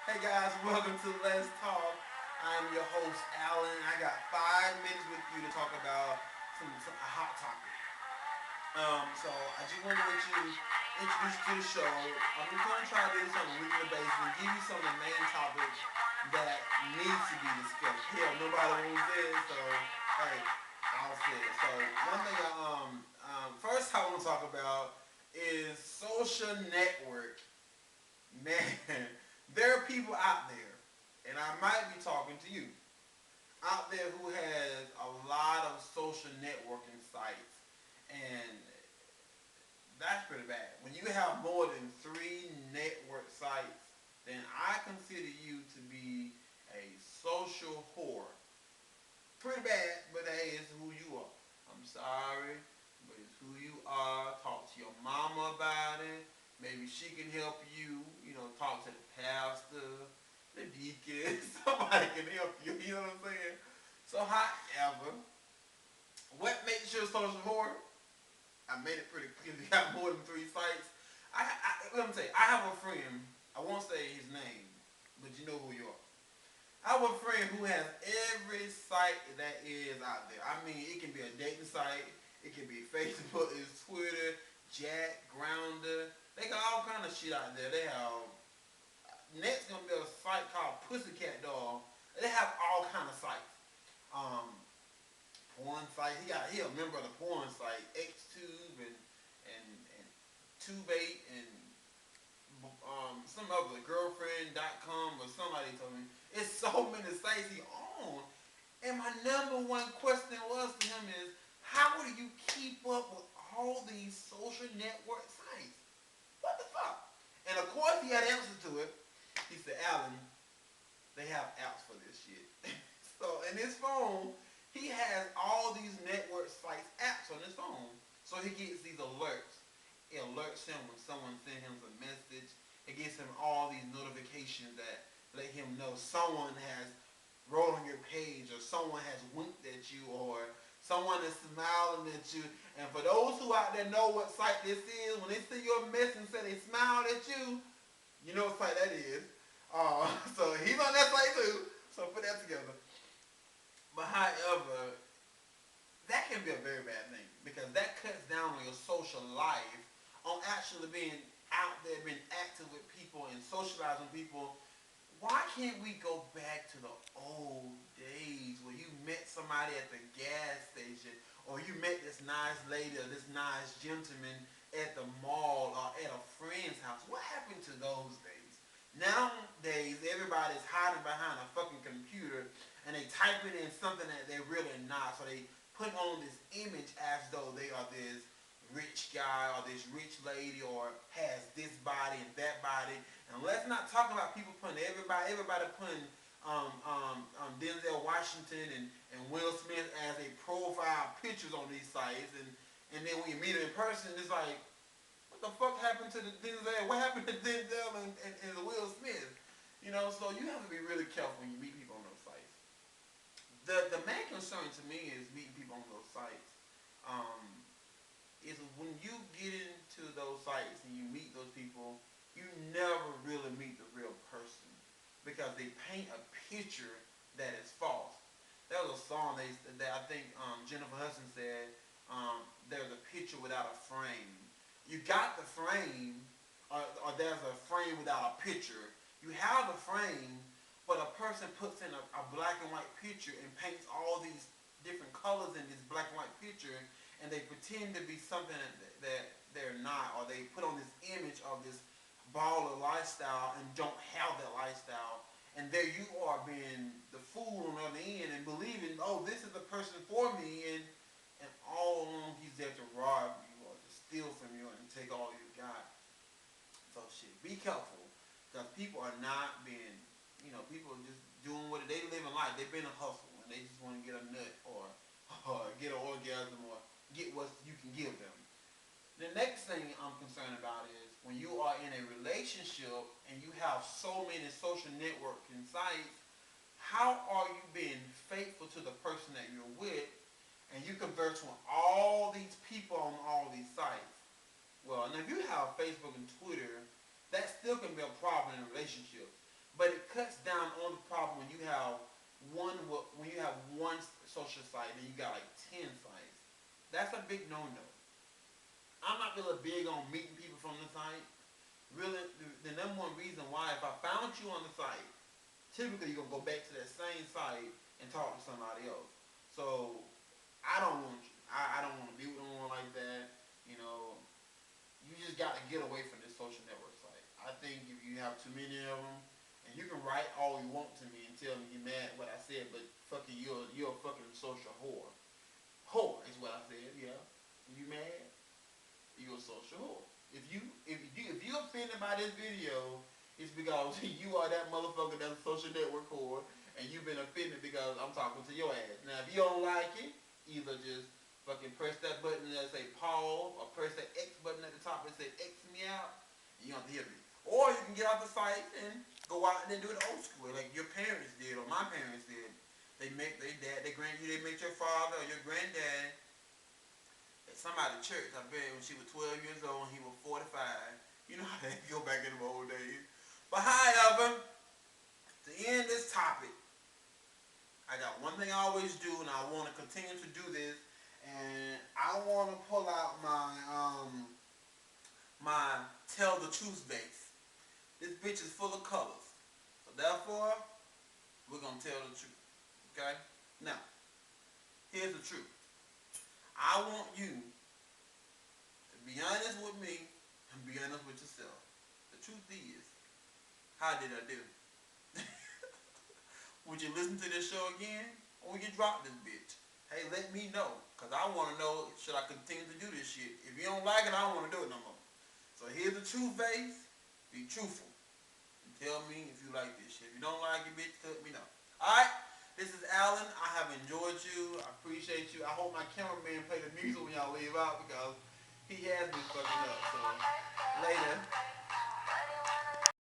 Hey guys, welcome to Let's Talk. I'm your host, Alan. I got 5 minutes with you to talk about a hot topic. So I just want to let you introduce you to the show. I'm just going to try to do this on a weekly basis and give you some of the main topics that needs to be discussed. Hell, nobody wants it, so hey, I'll say it. So one thing first I want to talk about is social network. Man, there are people out there, and I might be talking to you, out there who has a lot of social networking sites, and that's pretty bad. When you have more than 3 network sites, then I consider you to be a social whore. Pretty bad, but hey, it's who you are. I'm sorry, but it's who you are. Talk to your mama about it. Maybe she can help you. Talk to the pastor, the deacon. Somebody can help you. You know what I'm saying? So, however, what makes you a social whore? I made it pretty clear. You got more than 3 sites. Let me tell you, I have a friend. I won't say his name, but you know who you are. I have a friend who has every site that is out there. I mean, it can be a dating site, it can be Facebook, it's Twitter, Jack, Grounder. They got all kind of shit out there. They have next gonna be a site called Pussycat Doll. They have all kind of sites. Um, Porn sites. He a member of the porn site XTube and Tubate and some other girlfriend.com or somebody told me. It's so many sites he owns. And my number one question was to him is, how do you keep up with all these social network sites? What the fuck? And of course he had answers to it. He said, Alan, they have apps for this shit. So in his phone, he has all these network sites apps on his phone. So he gets these alerts. It alerts him when someone sends him a message. It gives him all these notifications that let him know someone has wrote on your page or someone has winked at you or someone is smiling at you. And for those who out there know what site this is, when they see your message and say they smiled at you know what site that is. So he's on that site too. So put that together. But however, that can be a very bad thing because that cuts down on your social life, on actually being out there, being active with people and socializing with people. Why can't we go back to the old days where you met somebody at the gas station or you met this nice lady or this nice gentleman at the mall or at a friend's house? What happened to those days? Nowadays, everybody's hiding behind a fucking computer and they type it in something that they're really not. So they put on this image as though they are this rich guy or this rich lady or has this body and that body. And let's not talk about people putting everybody putting Denzel Washington and Will Smith as a profile pictures on these sites. And then when you meet them in person, it's like, what the fuck happened to the Denzel? What happened to Denzel and the Will Smith? So you have to be really careful when you meet people on those sites. The main concern to me is meeting people on those sites. Um, is when you get into those sites and you meet those people, you never really meet the real person because they paint a picture that is false. There was a song that I think Jennifer Hudson said, there's a picture without a frame. You got the frame, or there's a frame without a picture. You have the frame, but a person puts in a black and white picture and paints all these different colors in this black and white picture, and they pretend to be something that they're not, or they put on this image of this baller lifestyle and don't have that lifestyle. And there you are being the fool on the other end and believing, oh, this is the person for me, and all along he's there to rob you or to steal from you and take all you got. So shit, be careful because people are not being, people are just doing what they live in life. They've been a hustle and they just want to get a nut or get an orgasm or get what you can give them. The next thing I'm concerned about is when you are in a relationship and you have so many social networking sites, how are you being faithful to the person that you're with and you converse with all these people on all these sites? Well, now if you have Facebook and Twitter, that still can be a problem in a relationship. But it when you have one social site and you got like 10 sites, that's a big no-no. I'm not really big on meeting people from the site. Really, the number one reason why, if I found you on the site, typically you're gonna go back to that same site and talk to somebody else. So I don't want you. I don't want to be with anyone like that. You know, you just got to get away from this social network site. I think if you have too many of them, and you can write all you want to me and tell me you're mad at what I said, but fucking you're a fucking social whore. Whore is what I said. Yeah, you mad? You're a social whore. If you offended by this video, it's because you are that motherfucker that's a social network whore, and you've been offended because I'm talking to your ass. Now, if you don't like it, either just fucking press that button that say pause, or press that X button at the top that say X me out, and you don't have to hear me. Or you can get off the site and go out and then do it old school, like your parents did or my parents did. They make their dad, they grant you, they make your father or your granddad at somebody's church. I bet when she was 12 years old and he was 45. You know how they go back in the old days. But however, to end this topic, I got one thing I always do, and I want to continue to do this, and I want to pull out my tell the truth vase. This bitch is full of colors, so therefore we're gonna tell the truth. Okay? Now, here's the truth. I want you to be honest with me and be honest with yourself. The truth is, how did I do? Would you listen to this show again, or would you drop this bitch? Hey, let me know, because I want to know, should I continue to do this shit? If you don't like it, I don't want to do it no more. So here's the truth base. Be truthful. And tell me if you like this shit. If you don't like it, bitch, let me know. Alright? This is Alan. I have enjoyed you. I appreciate you. I hope my cameraman play the music when y'all leave out, because he has me fucking up. So, later.